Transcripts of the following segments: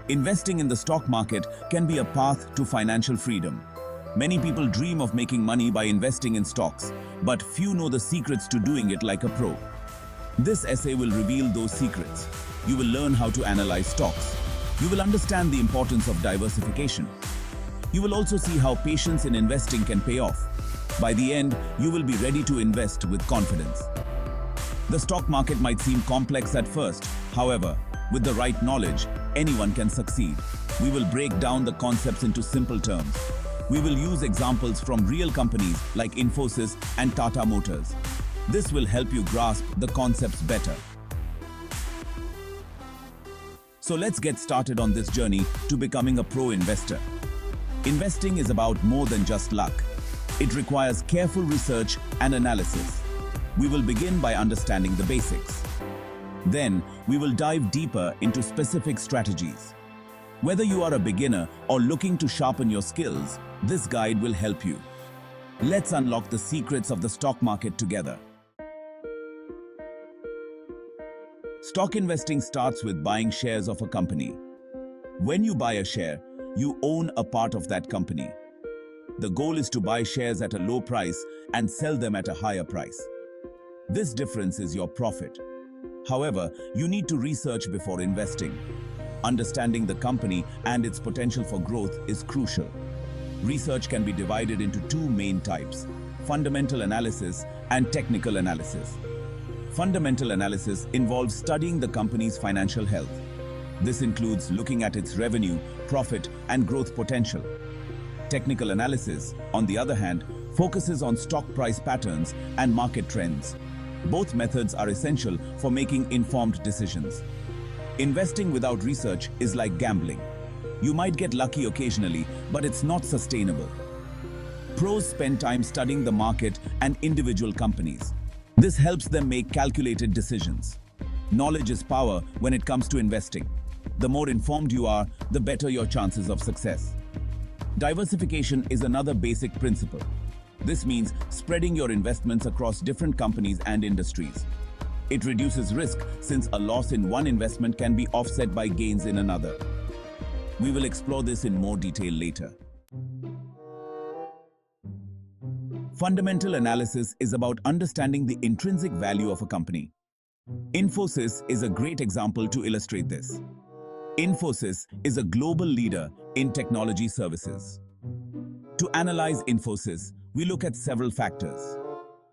Investing in the stock market can be a path to financial freedom. Many people dream of making money by investing in stocks, but few know the secrets to doing it like a pro. This essay will reveal those secrets. You will learn how to analyze stocks. You will understand the importance of diversification. You will also see how patience in investing can pay off. By the end, you will be ready to invest with confidence. The stock market might seem complex at first. However, with the right knowledge, anyone can succeed. We will break down the concepts into simple terms. We will use examples from real companies like Infosys and Tata Motors. This will help you grasp the concepts better. So let's get started on this journey to becoming a pro investor. Investing is about more than just luck. It requires careful research and analysis. We will begin by understanding the basics. Then, we will dive deeper into specific strategies. Whether you are a beginner or looking to sharpen your skills, this guide will help you. Let's unlock the secrets of the stock market together. Stock investing starts with buying shares of a company. When you buy a share, you own a part of that company. The goal is to buy shares at a low price and sell them at a higher price. This difference is your profit. However, you need to research before investing. Understanding the company and its potential for growth is crucial. Research can be divided into two main types: fundamental analysis and technical analysis. Fundamental analysis involves studying the company's financial health. This includes looking at its revenue, profit, and growth potential. Technical analysis, on the other hand, focuses on stock price patterns and market trends. Both methods are essential for making informed decisions. Investing without research is like gambling. You might get lucky occasionally, but it's not sustainable. Pros spend time studying the market and individual companies. This helps them make calculated decisions. Knowledge is power when it comes to investing. The more informed you are, the better your chances of success. Diversification is another basic principle. This means spreading your investments across different companies and industries. It reduces risk since a loss in one investment can be offset by gains in another. We will explore this in more detail later. Fundamental analysis is about understanding the intrinsic value of a company. Infosys is a great example to illustrate this. Infosys is a global leader in technology services. To analyze Infosys, we look at several factors.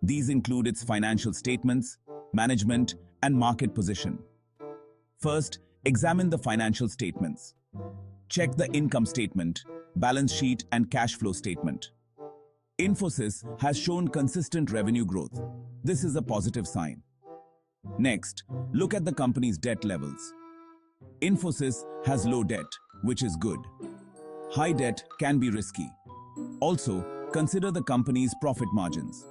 These include its financial statements, management, and market position. First, examine the financial statements. Check the income statement, balance sheet, and cash flow statement. Infosys has shown consistent revenue growth. This is a positive sign. Next, look at the company's debt levels. Infosys has low debt, which is good. High debt can be risky. Also, consider the company's profit margins.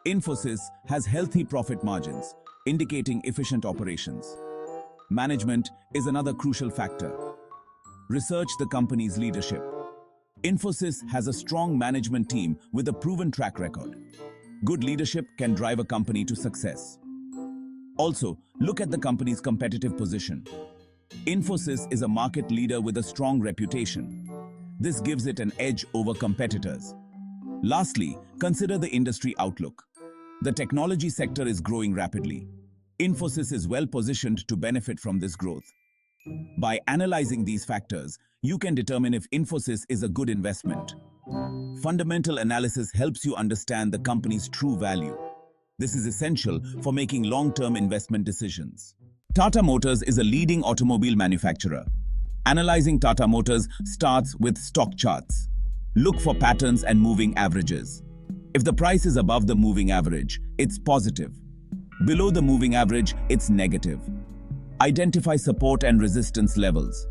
Infosys has healthy profit margins, indicating efficient operations. Management is another crucial factor. Research the company's leadership. Infosys has a strong management team with a proven track record. Good leadership can drive a company to success. Also, look at the company's competitive position. Infosys is a market leader with a strong reputation. This gives it an edge over competitors. Lastly, consider the industry outlook. The technology sector is growing rapidly. Infosys is well positioned to benefit from this growth. By analyzing these factors, you can determine if Infosys is a good investment. Fundamental analysis helps you understand the company's true value. This is essential for making long-term investment decisions. Tata Motors is a leading automobile manufacturer. Analyzing Tata Motors starts with stock charts. Look for patterns and moving averages. If the price is above the moving average, it's positive. Below the moving average, it's negative. Identify support and resistance levels.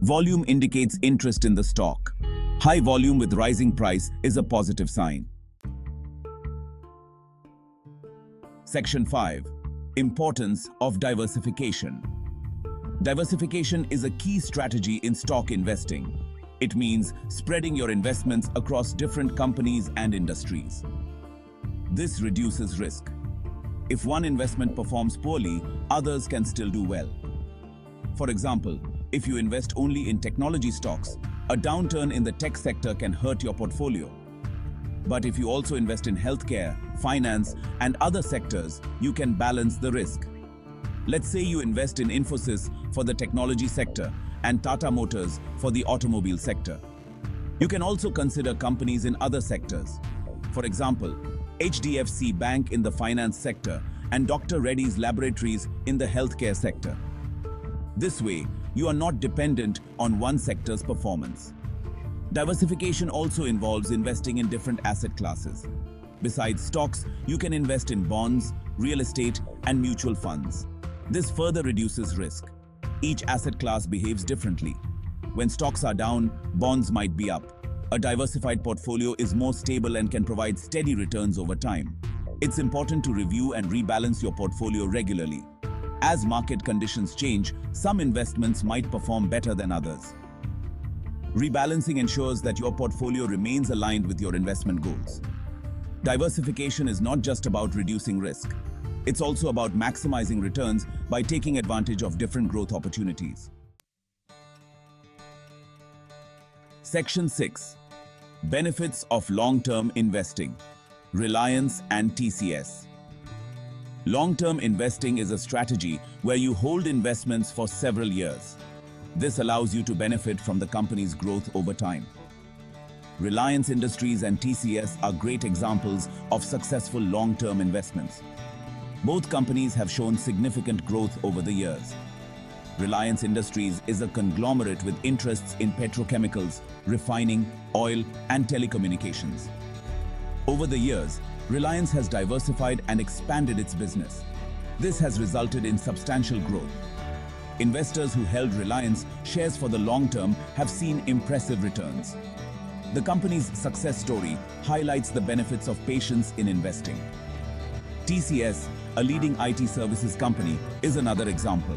Volume indicates interest in the stock. High volume with rising price is a positive sign. Section 5. Importance of diversification. Diversification is a key strategy in stock investing. It means spreading your investments across different companies and industries. This reduces risk. If one investment performs poorly, others can still do well. For example, If you invest only in technology stocks, a downturn in the tech sector can hurt your portfolio. But if you also invest in healthcare, finance, and other sectors, you can balance the risk. Let's say you invest in Infosys for the technology sector and Tata Motors for the automobile sector. You can also consider companies in other sectors. For example, HDFC Bank in the finance sector and Dr. Reddy's Laboratories in the healthcare sector. This way, you are not dependent on one sector's performance. Diversification also involves investing in different asset classes. Besides stocks, you can invest in bonds, real estate, and mutual funds. This further reduces risk. Each asset class behaves differently. When stocks are down, bonds might be up. A diversified portfolio is more stable and can provide steady returns over time. It's important to review and rebalance your portfolio regularly. As market conditions change, some investments might perform better than others. Rebalancing ensures that your portfolio remains aligned with your investment goals. Diversification is not just about reducing risk. It's also about maximizing returns by taking advantage of different growth opportunities. Section 6. Benefits of long-term investing. Reliance and TCS. Long-term investing is a strategy where you hold investments for several years. This allows you to benefit from the company's growth over time. Reliance Industries and TCS are great examples of successful long-term investments. Both companies have shown significant growth over the years. Reliance Industries is a conglomerate with interests in petrochemicals, refining, oil, and telecommunications. Over the years, Reliance has diversified and expanded its business. This has resulted in substantial growth. Investors who held Reliance shares for the long term have seen impressive returns. The company's success story highlights the benefits of patience in investing. TCS, a leading IT services company, is another example.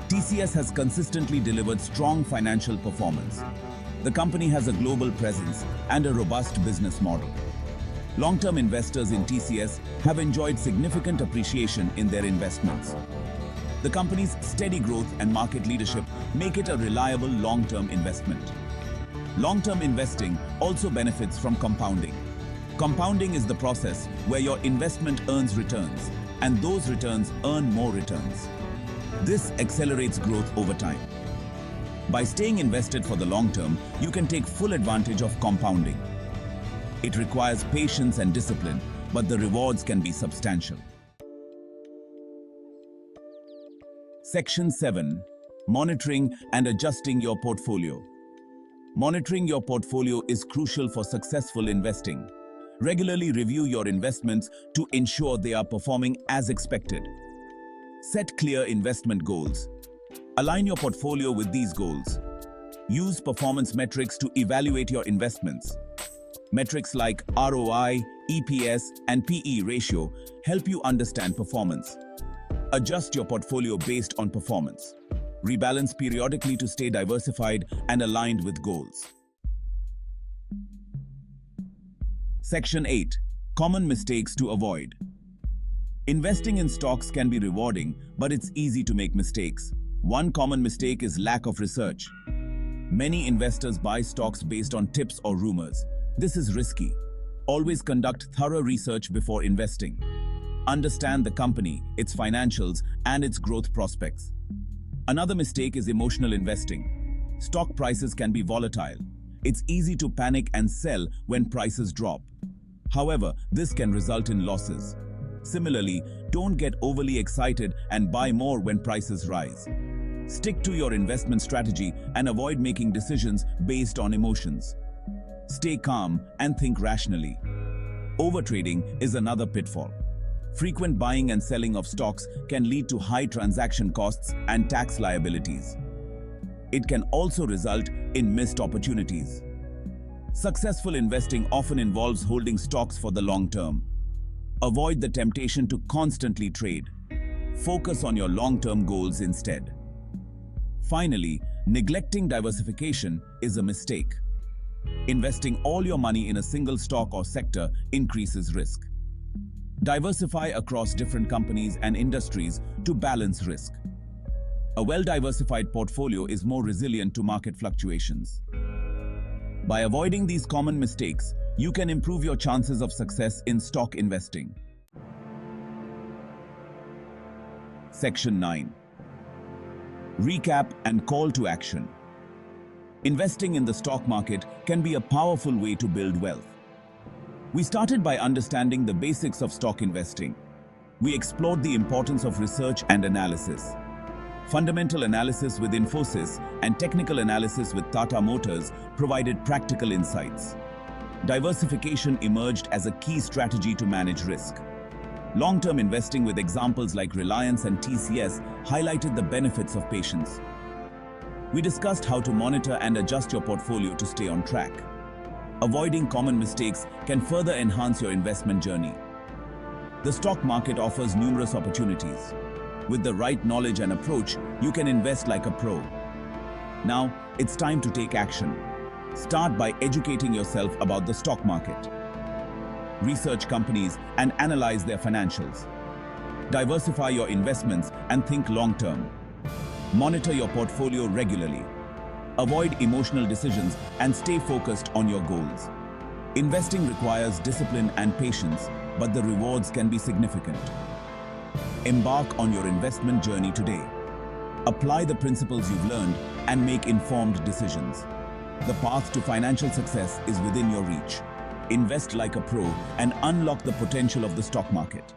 TCS has consistently delivered strong financial performance. The company has a global presence and a robust business model. Long-term investors in TCS have enjoyed significant appreciation in their investments. The company's steady growth and market leadership make it a reliable long-term investment. Long-term investing also benefits from compounding. Compounding is the process where your investment earns returns, and those returns earn more returns. This accelerates growth over time. By staying invested for the long term, you can take full advantage of compounding. It requires patience and discipline, but the rewards can be substantial. Section 7. Monitoring and adjusting your portfolio. Monitoring your portfolio is crucial for successful investing. Regularly review your investments to ensure they are performing as expected. Set clear investment goals. Align your portfolio with these goals. Use performance metrics to evaluate your investments. Metrics like ROI, EPS, and PE ratio help you understand performance. Adjust your portfolio based on performance. Rebalance periodically to stay diversified and aligned with goals. Section 8. Common mistakes to avoid. Investing in stocks can be rewarding, but it's easy to make mistakes. One common mistake is lack of research. Many investors buy stocks based on tips or rumors. This is risky. Always conduct thorough research before investing. Understand the company, its financials, and its growth prospects. Another mistake is emotional investing. Stock prices can be volatile. It's easy to panic and sell when prices drop. However, this can result in losses. Similarly, don't get overly excited and buy more when prices rise. Stick to your investment strategy and avoid making decisions based on emotions. Stay calm and think rationally. Overtrading is another pitfall. Frequent buying and selling of stocks can lead to high transaction costs and tax liabilities. It can also result in missed opportunities. Successful investing often involves holding stocks for the long term. Avoid the temptation to constantly trade. Focus on your long-term goals instead. Finally, neglecting diversification is a mistake. Investing all your money in a single stock or sector increases risk. Diversify across different companies and industries to balance risk. A well-diversified portfolio is more resilient to market fluctuations. By avoiding these common mistakes, you can improve your chances of success in stock investing. Section 9. Recap and call to action. Investing in the stock market can be a powerful way to build wealth. We started by understanding the basics of stock investing. We explored the importance of research and analysis. Fundamental analysis with Infosys and technical analysis with Tata Motors provided practical insights. Diversification emerged as a key strategy to manage risk. Long-term investing with examples like Reliance and TCS highlighted the benefits of patience. We discussed how to monitor and adjust your portfolio to stay on track. Avoiding common mistakes can further enhance your investment journey. The stock market offers numerous opportunities. With the right knowledge and approach, you can invest like a pro. Now, it's time to take action. Start by educating yourself about the stock market. Research companies and analyze their financials. Diversify your investments and think long-term. Monitor your portfolio regularly. Avoid emotional decisions and stay focused on your goals. Investing requires discipline and patience, but the rewards can be significant. Embark on your investment journey today. Apply the principles you've learned and make informed decisions. The path to financial success is within your reach. Invest like a pro and unlock the potential of the stock market.